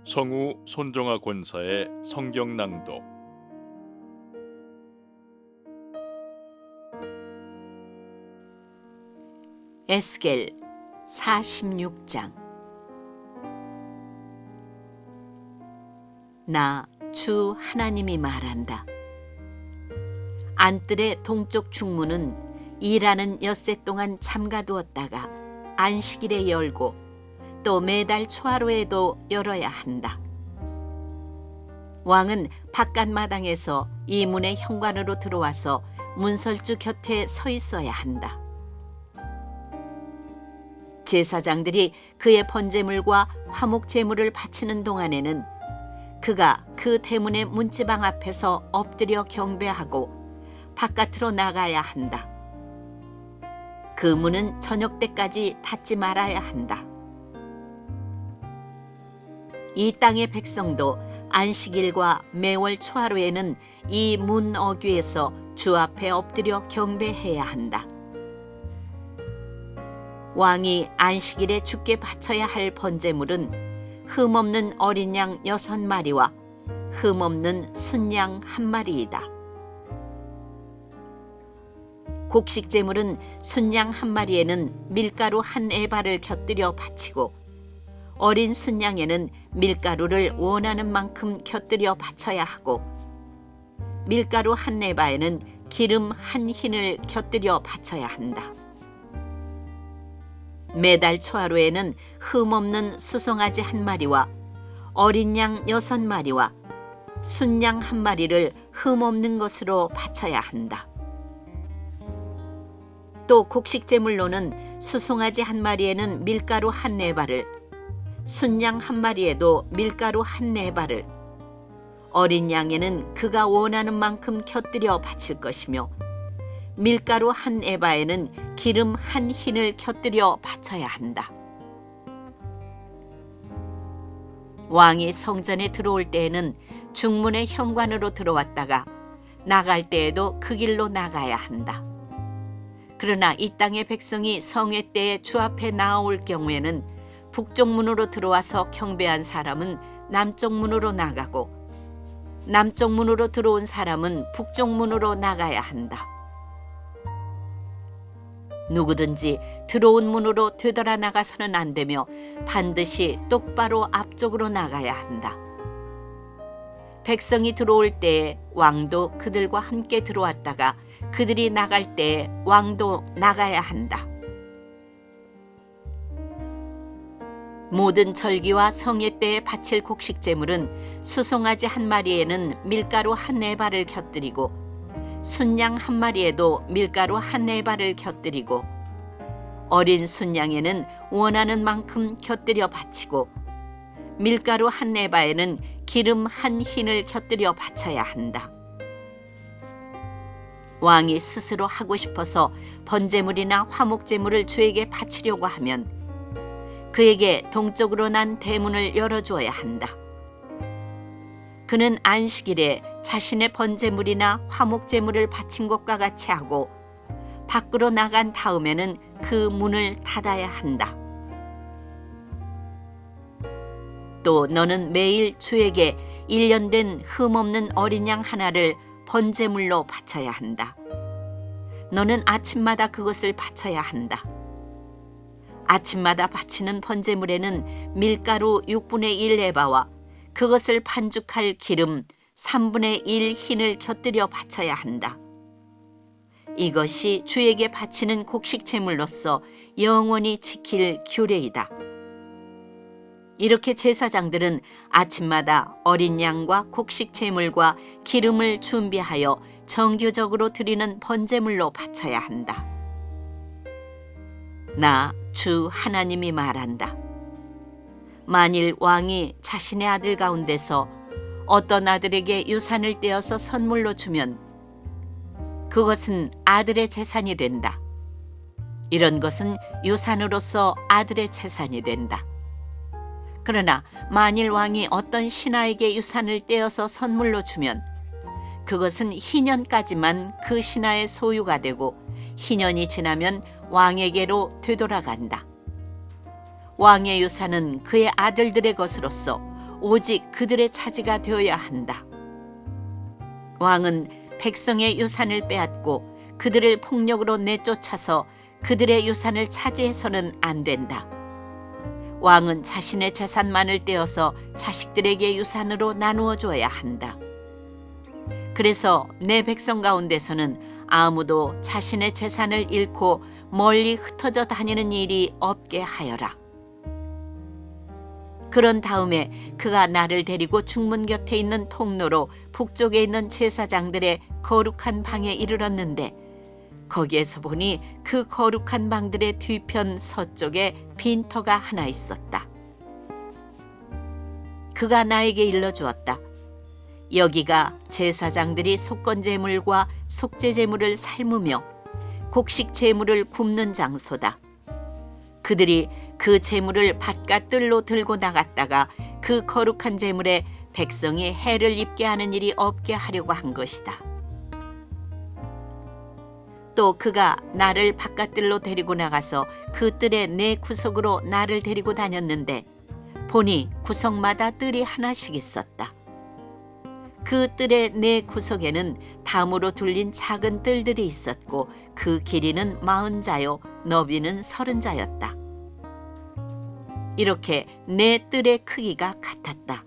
성우 손정아 권사의 성경 낭독. 에스겔 46장. 나 주 하나님이 말한다. 안뜰의 동쪽 중문은 일하는 엿새 동안 잠가두었다가 안식일에 열고 또 매달 초하루에도 열어야 한다. 왕은 바깥 마당에서 이 문의 현관으로 들어와서 문설주 곁에 서 있어야 한다. 제사장들이 그의 번제물과 화목 제물을 바치는 동안에는 그가 그 대문의 문지방 앞에서 엎드려 경배하고 바깥으로 나가야 한다. 그 문은 저녁 때까지 닫지 말아야 한다. 이 땅의 백성도 안식일과 매월 초하루에는 이 문 어귀에서 주 앞에 엎드려 경배해야 한다. 왕이 안식일에 주께 바쳐야 할 번제물은 흠없는 어린 양 6마리와 흠없는 순양 1마리이다. 곡식 제물은 순양 1마리에는 밀가루 1에바를 곁들여 바치고 어린 순양에는 밀가루를 원하는 만큼 곁들여 바쳐야 하고 밀가루 1에바에는 기름 1흰을 곁들여 바쳐야 한다. 매달 초하루에는 흠없는 수송아지 1마리와 어린 양 6마리와 순양 1마리를 흠없는 것으로 바쳐야 한다. 또 곡식 제물로는 수송아지 1마리에는 밀가루 1에바를, 순양 1마리에도 밀가루 1에바를, 어린 양에는 그가 원하는 만큼 곁들여 바칠 것이며 밀가루 1에바에는 기름 1흰을 곁들여 바쳐야 한다. 왕이 성전에 들어올 때에는 중문의 현관으로 들어왔다가 나갈 때에도 그 길로 나가야 한다. 그러나 이 땅의 백성이 성회 때에 주 앞에 나아올 경우에는 북쪽 문으로 들어와서 경배한 사람은 남쪽 문으로 나가고 남쪽 문으로 들어온 사람은 북쪽 문으로 나가야 한다. 누구든지 들어온 문으로 되돌아 나가서는 안 되며 반드시 똑바로 앞쪽으로 나가야 한다. 백성이 들어올 때에 왕도 그들과 함께 들어왔다가 그들이 나갈 때에 왕도 나가야 한다. 모든 절기와 성회 때에 바칠 곡식 제물은 수송아지 1마리에는 밀가루 1에바를 곁들이고 순양 1마리에도 밀가루 1에바를 곁들이고 어린 순양에는 원하는 만큼 곁들여 바치고 밀가루 1에바에는 기름 1흰을 곁들여 바쳐야 한다. 왕이 스스로 하고 싶어서 번제물이나 화목제물을 주에게 바치려고 하면 그에게 동쪽으로 난 대문을 열어주어야 한다. 그는 안식일에 자신의 번제물이나 화목제물을 바친 것과 같이 하고 밖으로 나간 다음에는 그 문을 닫아야 한다. 또 너는 매일 주에게 1년 된 흠없는 어린 양 하나를 번제물로 바쳐야 한다. 너는 아침마다 그것을 바쳐야 한다. 아침마다 바치는 번제물에는 밀가루 6분의 1 에바와 그것을 반죽할 기름 3분의 1 흰을 곁들여 바쳐야 한다. 이것이 주에게 바치는 곡식 제물로서 영원히 지킬 규례이다. 이렇게 제사장들은 아침마다 어린 양과 곡식 제물과 기름을 준비하여 정규적으로 드리는 번제물로 바쳐야 한다. 나 주 하나님이 말한다. 만일 왕이 자신의 아들 가운데서 어떤 아들에게 유산을 떼어서 선물로 주면 그것은 아들의 재산이 된다. 이런 것은 유산으로서 아들의 재산이 된다. 그러나 만일 왕이 어떤 신하에게 유산을 떼어서 선물로 주면 그것은 희년까지만 그 신하의 소유가 되고 희년이 지나면 왕에게로 되돌아간다. 왕의 유산은 그의 아들들의 것으로서 오직 그들의 차지가 되어야 한다. 왕은 백성의 유산을 빼앗고 그들을 폭력으로 내쫓아서 그들의 유산을 차지해서는 안 된다. 왕은 자신의 재산만을 떼어서 자식들에게 유산으로 나누어 줘야 한다. 그래서 내 백성 가운데서는 아무도 자신의 재산을 잃고 멀리 흩어져 다니는 일이 없게 하여라. 그런 다음에 그가 나를 데리고 중문 곁에 있는 통로로 북쪽에 있는 제사장들의 거룩한 방에 이르렀는데 거기에서 보니 그 거룩한 방들의 뒤편 서쪽에 빈터가 하나 있었다. 그가 나에게 일러주었다. 여기가 제사장들이 속건제물과 속죄제물을 삶으며 곡식 제물을 굽는 장소다. 그들이 그 제물을 바깥 뜰로 들고 나갔다가 그 거룩한 제물에 백성이 해를 입게 하는 일이 없게 하려고 한 것이다. 또 그가 나를 바깥 뜰로 데리고 나가서 그 뜰의 네 구석으로 나를 데리고 다녔는데 보니 구석마다 뜰이 하나씩 있었다. 그 뜰의 네 구석에는 담으로 둘린 작은 뜰들이 있었고 그 길이는 40자요 너비는 30자였다. 이렇게 네 뜰의 크기가 같았다.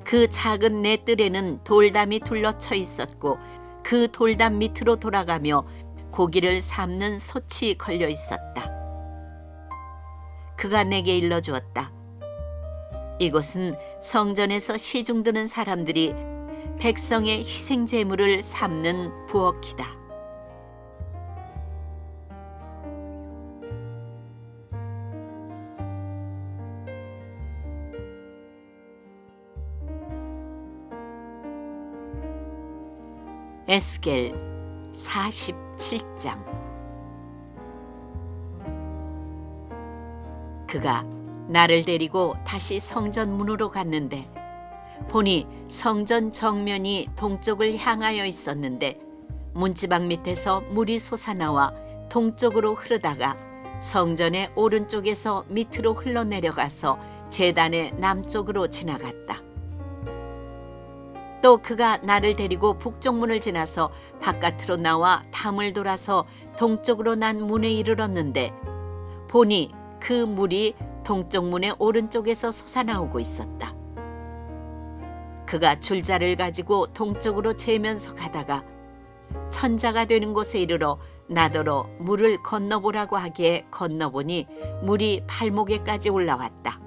그 작은 네 뜰에는 돌담이 둘러쳐 있었고 그 돌담 밑으로 돌아가며 고기를 삶는 솥이 걸려 있었다. 그가 내게 일러주었다. 이곳은 성전에서 시중 드는 사람들이 백성의 희생 제물을 삶는 부엌이다. 에스겔 47장. 그가 나를 데리고 다시 성전 문으로 갔는데 보니 성전 정면이 동쪽을 향하여 있었는데 문지방 밑에서 물이 솟아나와 동쪽으로 흐르다가 성전의 오른쪽에서 밑으로 흘러내려가서 제단의 남쪽으로 지나갔다. 또 그가 나를 데리고 북쪽 문을 지나서 바깥으로 나와 담을 돌아서 동쪽으로 난 문에 이르렀는데 보니 그 물이 동쪽 문의 오른쪽에서 솟아나오고 있었다. 그가 줄자를 가지고 동쪽으로 재면서 가다가 천자가 되는 곳에 이르러 나더러 물을 건너보라고 하기에 건너보니 물이 발목에까지 올라왔다.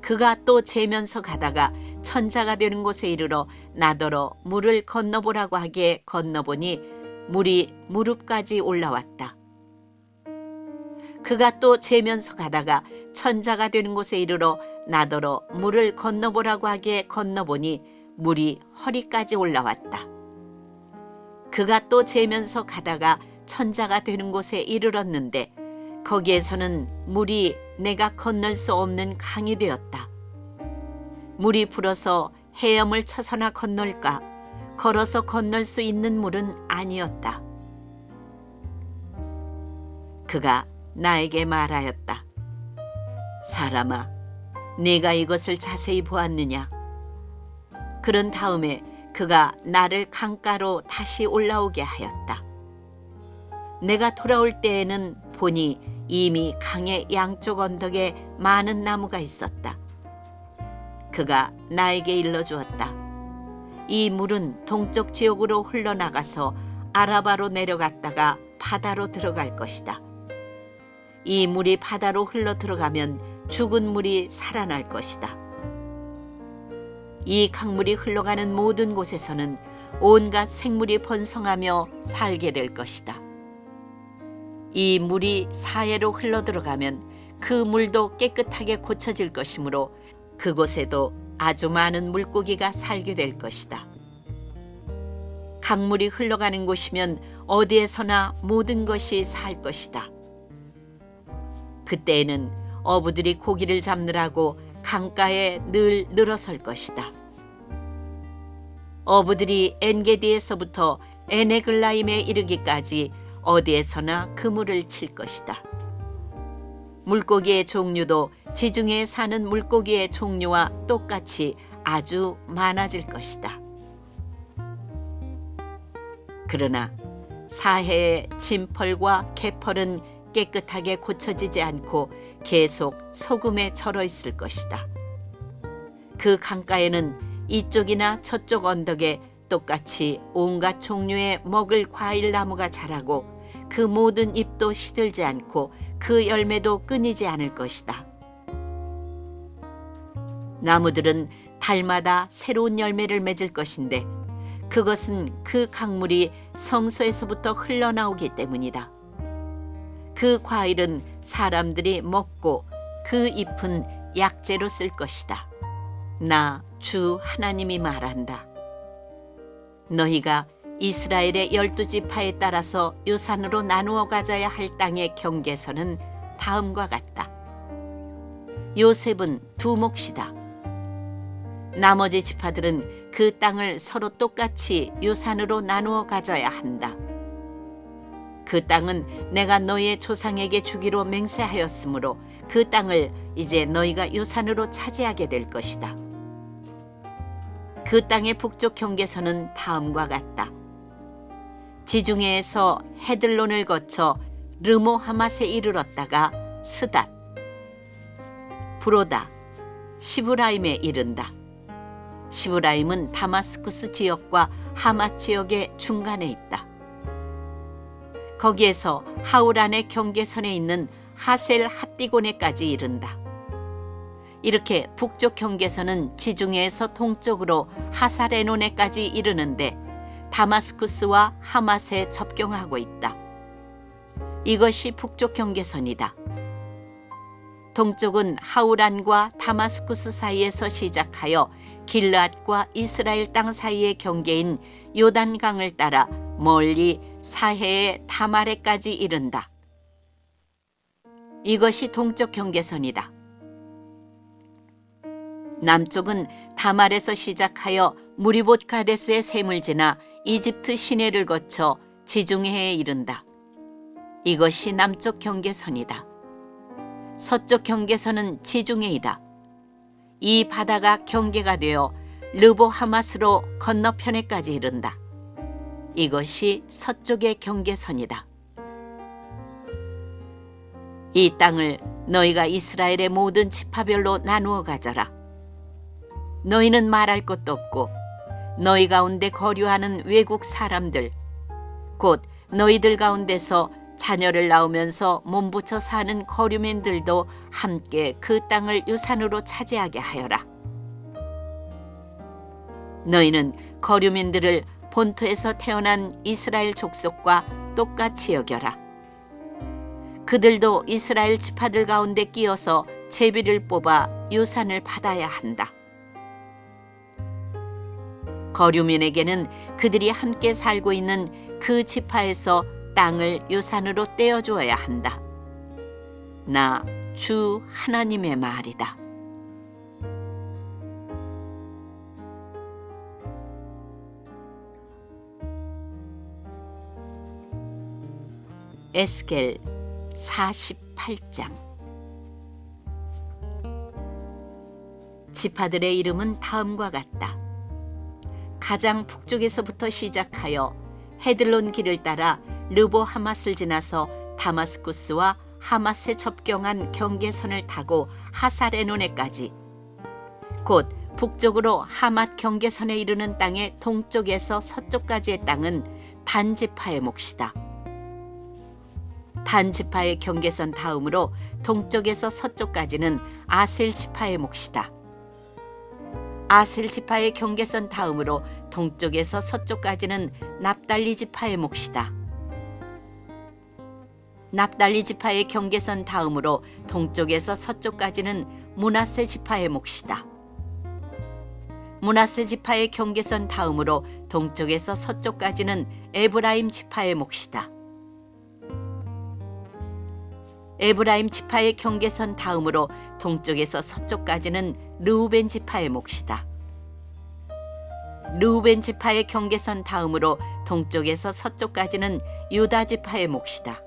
그가 또 재면서 가다가 천자가 되는 곳에 이르러 나더러 물을 건너보라고 하기에 건너보니 물이 무릎까지 올라왔다. 그가 또 재면서 가다가 천자가 되는 곳에 이르러 나더러 물을 건너보라고 하기에 건너보니 물이 허리까지 올라왔다. 그가 또 재면서 가다가 천자가 되는 곳에 이르렀는데 거기에서는 물이 내가 건널 수 없는 강이 되었다. 물이 불어서 헤엄을 쳐서나 건널까 걸어서 건널 수 있는 물은 아니었다. 그가 나에게 말하였다. 사람아, 네가 이것을 자세히 보았느냐? 그런 다음에 그가 나를 강가로 다시 올라오게 하였다. 내가 돌아올 때에는 보니 이미 강의 양쪽 언덕에 많은 나무가 있었다. 그가 나에게 일러주었다. 이 물은 동쪽 지역으로 흘러나가서 아라바로 내려갔다가 바다로 들어갈 것이다. 이 물이 바다로 흘러 들어가면 죽은 물이 살아날 것이다. 이 강물이 흘러가는 모든 곳에서는 온갖 생물이 번성하며 살게 될 것이다. 이 물이 사해로 흘러들어가면 그 물도 깨끗하게 고쳐질 것이므로 그곳에도 아주 많은 물고기가 살게 될 것이다. 강물이 흘러가는 곳이면 어디에서나 모든 것이 살 것이다. 그때에는 어부들이 고기를 잡느라고 강가에 늘 늘어설 것이다. 어부들이 엔게디에서부터 에네글라임에 이르기까지 어디에서나 그물을 칠 것이다. 물고기의 종류도 지중해에 사는 물고기의 종류와 똑같이 아주 많아질 것이다. 그러나 사해의 진펄과 개펄은 깨끗하게 고쳐지지 않고 계속 소금에 절어 있을 것이다. 그 강가에는 이쪽이나 저쪽 언덕에 똑같이 온갖 종류의 먹을 과일 나무가 자라고 그 모든 잎도 시들지 않고 그 열매도 끊이지 않을 것이다. 나무들은 달마다 새로운 열매를 맺을 것인데 그것은 그 강물이 성소에서부터 흘러나오기 때문이다. 그 과일은 사람들이 먹고 그 잎은 약재로 쓸 것이다. 나 주 하나님이 말한다. 너희가 이스라엘의 12지파에 따라서 유산으로 나누어 가져야 할 땅의 경계선은 다음과 같다. 요셉은 두 몫이다. 나머지 지파들은 그 땅을 서로 똑같이 유산으로 나누어 가져야 한다. 그 땅은 내가 너희의 조상에게 주기로 맹세하였으므로 그 땅을 이제 너희가 유산으로 차지하게 될 것이다. 그 땅의 북쪽 경계선은 다음과 같다. 지중해에서 헤들론을 거쳐 르모하맛에 이르렀다가 스닷, 브로다, 시브라임에 이른다. 시브라임은 다마스쿠스 지역과 하맛 지역의 중간에 있다. 거기에서 하우란의 경계선에 있는 하셀 핫디고네까지 이른다. 이렇게 북쪽 경계선은 지중해에서 동쪽으로 하사레노네까지 이르는데 다마스쿠스와 하맛에 접경하고 있다. 이것이 북쪽 경계선이다. 동쪽은 하우란과 다마스쿠스 사이에서 시작하여 길르앗과 이스라엘 땅 사이의 경계인 요단강을 따라 멀리 사해의 다마레까지 이른다. 이것이 동쪽 경계선이다. 남쪽은 다말에서 시작하여 무리봇 가데스의 샘을 지나 이집트 시내를 거쳐 지중해에 이른다. 이것이 남쪽 경계선이다. 서쪽 경계선은 지중해이다. 이 바다가 경계가 되어 르보하맛으로 건너편에까지 이른다. 이것이 서쪽의 경계선이다. 이 땅을 너희가 이스라엘의 모든 지파별로 나누어 가져라. 너희는 말할 것도 없고 너희 가운데 거류하는 외국 사람들 곧 너희들 가운데서 자녀를 낳으면서 몸부쳐 사는 거류민들도 함께 그 땅을 유산으로 차지하게 하여라. 너희는 거류민들을 본토에서 태어난 이스라엘 족속과 똑같이 여겨라. 그들도 이스라엘 지파들 가운데 끼어서 제비를 뽑아 유산을 받아야 한다. 거류민에게는 그들이 함께 살고 있는 그 지파에서 땅을 유산으로 떼어주어야 한다. 나 주 하나님의 말이다. 에스겔 48장. 지파들의 이름은 다음과 같다. 가장 북쪽에서부터 시작하여 헤들론 길을 따라 르보하맛을 지나서 다마스쿠스와 하맛에 접경한 경계선을 타고 하사레노네까지, 곧 북쪽으로 하맛 경계선에 이르는 땅의 동쪽에서 서쪽까지의 땅은 단 지파의 몫이다. 단 지파의 경계선 다음으로 동쪽에서 서쪽까지는 아셀 지파의 몫이다. 아셀 지파의 경계선 다음으로 동쪽에서 서쪽까지는 납달리 지파의 몫이다. 납달리 지파의 경계선 다음으로 동쪽에서 서쪽까지는 므낫세 지파의 몫이다. 므낫세 지파의 경계선 다음으로 동쪽에서 서쪽까지는 에브라임 지파의 몫이다. 에브라임 지파의 경계선 다음으로 동쪽에서 서쪽까지는 르우벤 지파의 몫이다. 르우벤 지파의 경계선 다음으로 동쪽에서 서쪽까지는 유다 지파의 몫이다.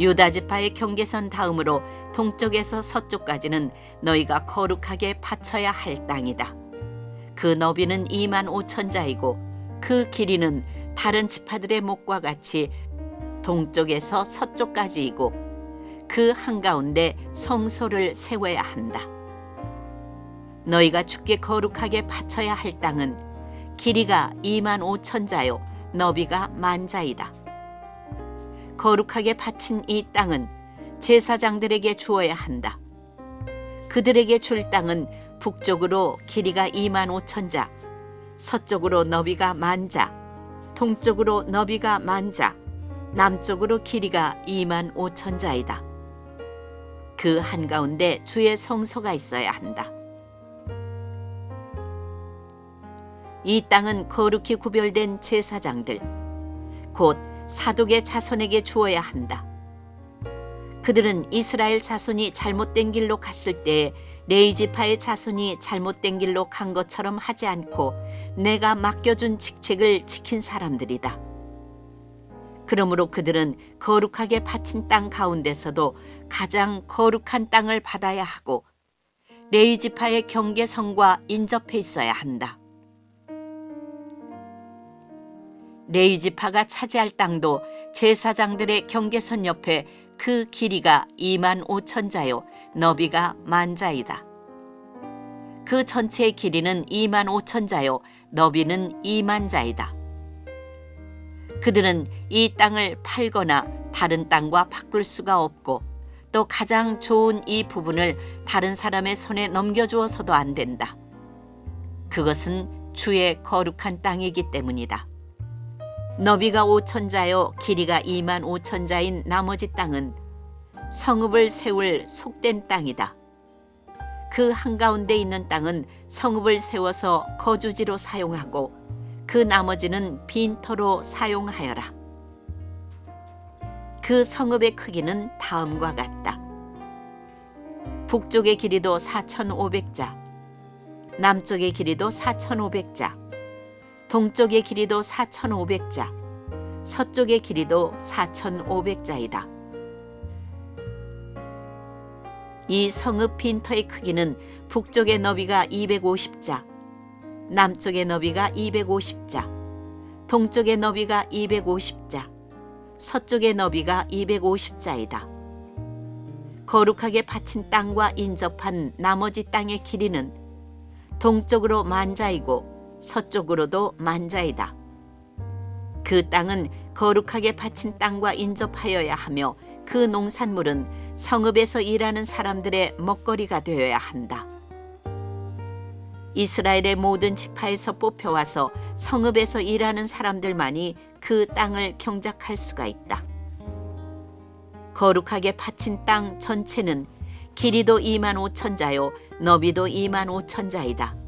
유다 지파의 경계선 다음으로 동쪽에서 서쪽까지는 너희가 거룩하게 바쳐야 할 땅이다. 그 너비는 2만 5천 자이고 그 길이는 다른 지파들의 목과 같이 동쪽에서 서쪽까지이고 그 한가운데 성소를 세워야 한다. 너희가 주께 거룩하게 바쳐야 할 땅은 길이가 2만 5천 자요 너비가 1만 자이다. 거룩하게 바친 이 땅은 제사장들에게 주어야 한다. 그들에게 줄 땅은 북쪽으로 길이가 2만 5천 자, 서쪽으로 너비가 1만 자, 동쪽으로 너비가 1만 자, 남쪽으로 길이가 2만 5천 자이다. 그 한가운데 주의 성소가 있어야 한다. 이 땅은 거룩히 구별된 제사장들, 곧 사독의 자손에게 주어야 한다. 그들은 이스라엘 자손이 잘못된 길로 갔을 때에 레위 지파의 자손이 잘못된 길로 간 것처럼 하지 않고 내가 맡겨준 직책을 지킨 사람들이다. 그러므로 그들은 거룩하게 바친 땅 가운데서도 가장 거룩한 땅을 받아야 하고 레위 지파의 경계선과 인접해 있어야 한다. 레위 지파가 차지할 땅도 제사장들의 경계선 옆에 그 길이가 2만 5천 자요 너비가 1만 자이다. 그 전체의 길이는 2만 5천 자요 너비는 2만 자이다. 그들은 이 땅을 팔거나 다른 땅과 바꿀 수가 없고 또 가장 좋은 이 부분을 다른 사람의 손에 넘겨주어서도 안 된다. 그것은 주의 거룩한 땅이기 때문이다. 너비가 5천 자요 길이가 2만 5천 자인 나머지 땅은 성읍을 세울 속된 땅이다. 그 한가운데 있는 땅은 성읍을 세워서 거주지로 사용하고 그 나머지는 빈터로 사용하여라. 그 성읍의 크기는 다음과 같다. 북쪽의 길이도 4,500자, 남쪽의 길이도 4,500자, 동쪽의 길이도 4,500자, 서쪽의 길이도 4,500자이다. 이 성읍 빈터의 크기는 북쪽의 너비가 250자, 남쪽의 너비가 250자, 동쪽의 너비가 250자, 서쪽의 너비가 250자이다. 거룩하게 바친 땅과 인접한 나머지 땅의 길이는 동쪽으로 1만 자이고 서쪽으로도 1만 자이다. 그 땅은 거룩하게 바친 땅과 인접하여야 하며 그 농산물은 성읍에서 일하는 사람들의 먹거리가 되어야 한다. 이스라엘의 모든 지파에서 뽑혀와서 성읍에서 일하는 사람들만이 그 땅을 경작할 수가 있다. 거룩하게 바친 땅 전체는 길이도 2만 5천 자요 너비도 2만 5천 자이다.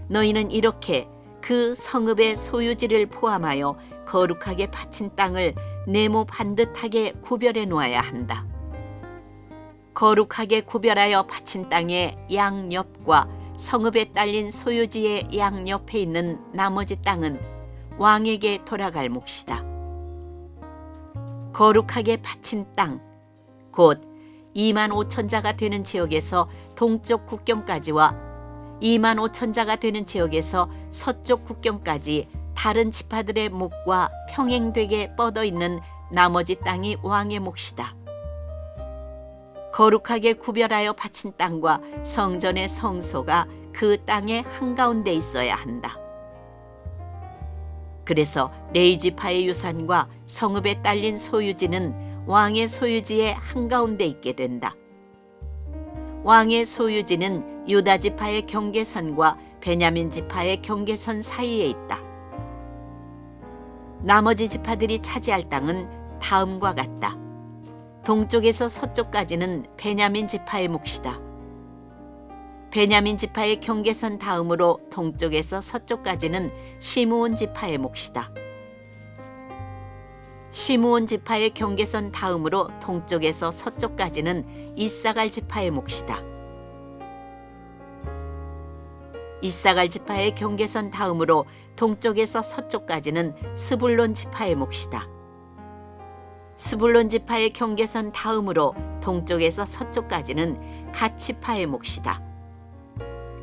너희는 이렇게 그 성읍의 소유지를 포함하여 거룩하게 바친 땅을 네모 반듯하게 구별해 놓아야 한다. 거룩하게 구별하여 바친 땅의 양옆과 성읍에 딸린 소유지의 양옆에 있는 나머지 땅은 왕에게 돌아갈 몫이다. 거룩하게 바친 땅, 곧 2만 5천 자가 되는 지역에서 동쪽 국경까지와 2만 5천 자가 되는 지역에서 서쪽 국경까지 다른 지파들의 몫과 평행되게 뻗어 있는 나머지 땅이 왕의 몫이다. 거룩하게 구별하여 바친 땅과 성전의 성소가 그 땅의 한가운데 있어야 한다. 그래서 레위 지파의 유산과 성읍에 딸린 소유지는 왕의 소유지의 한가운데 있게 된다. 왕의 소유지는 유다 지파의 경계선과 베냐민 지파의 경계선 사이에 있다. 나머지 지파들이 차지할 땅은 다음과 같다. 동쪽에서 서쪽까지는 베냐민 지파의 몫이다. 베냐민 지파의 경계선 다음으로 동쪽에서 서쪽까지는 시므온 지파의 몫이다. 시므온 지파의 경계선 다음으로 동쪽에서 서쪽까지는 이사갈 지파의 몫이다. 이사갈 지파의 경계선 다음으로 동쪽에서 서쪽까지는 스불론 지파의 몫이다. 스불론 지파의 경계선 다음으로 동쪽에서 서쪽까지는 갓 지파의 몫이다.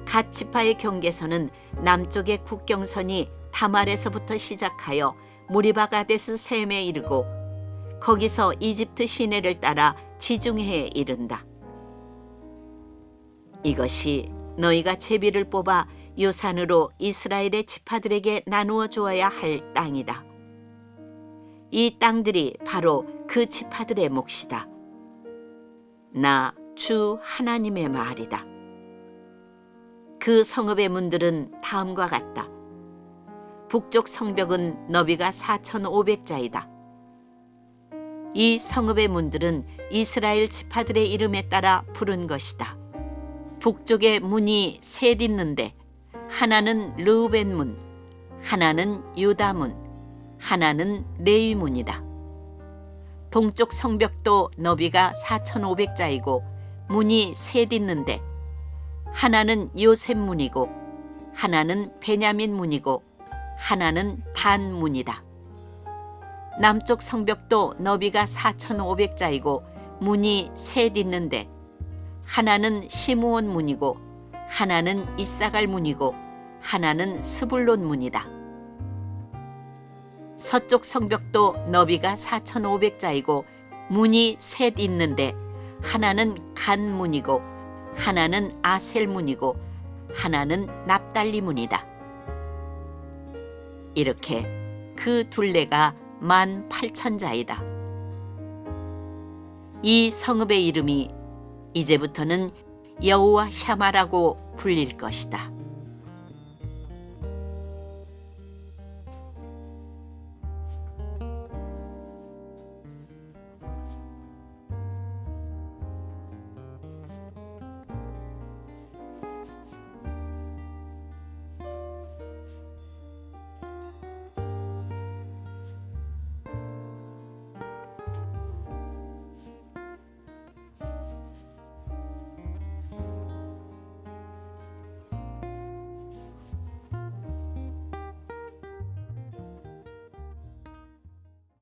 갓 지파의 경계선은 남쪽의 국경선이 다말에서부터 시작하여 무리바가데스 셈에 이르고 거기서 이집트 시내를 따라 지중해에 이른다. 이것이 너희가 제비를 뽑아 요산으로 이스라엘의 지파들에게 나누어 주어야 할 땅이다. 이 땅들이 바로 그 지파들의 몫이다. 나 주 하나님의 말이다. 그 성읍의 문들은 다음과 같다. 북쪽 성벽은 너비가 4,500자이다. 이 성읍의 문들은 이스라엘 지파들의 이름에 따라 부른 것이다. 북쪽에 문이 셋 있는데 하나는 르우벤 문, 하나는 유다 문, 하나는 레위 문이다. 동쪽 성벽도 너비가 4,500자이고 문이 셋 있는데 하나는 요셉 문이고 하나는 베냐민 문이고 하나는 단 문이다. 남쪽 성벽도 너비가 4,500자이고 문이 셋 있는데 하나는 시므온 문이고 하나는 이사갈 문이고 하나는 스불론 문이다. 서쪽 성벽도 너비가 4,500자이고 문이 셋 있는데 하나는 간 문이고 하나는 아셀 문이고 하나는 납달리 문이다. 이렇게 그 둘레가 18,000자이다. 이 성읍의 이름이 이제부터는 여호와 샤마라고 불릴 것이다.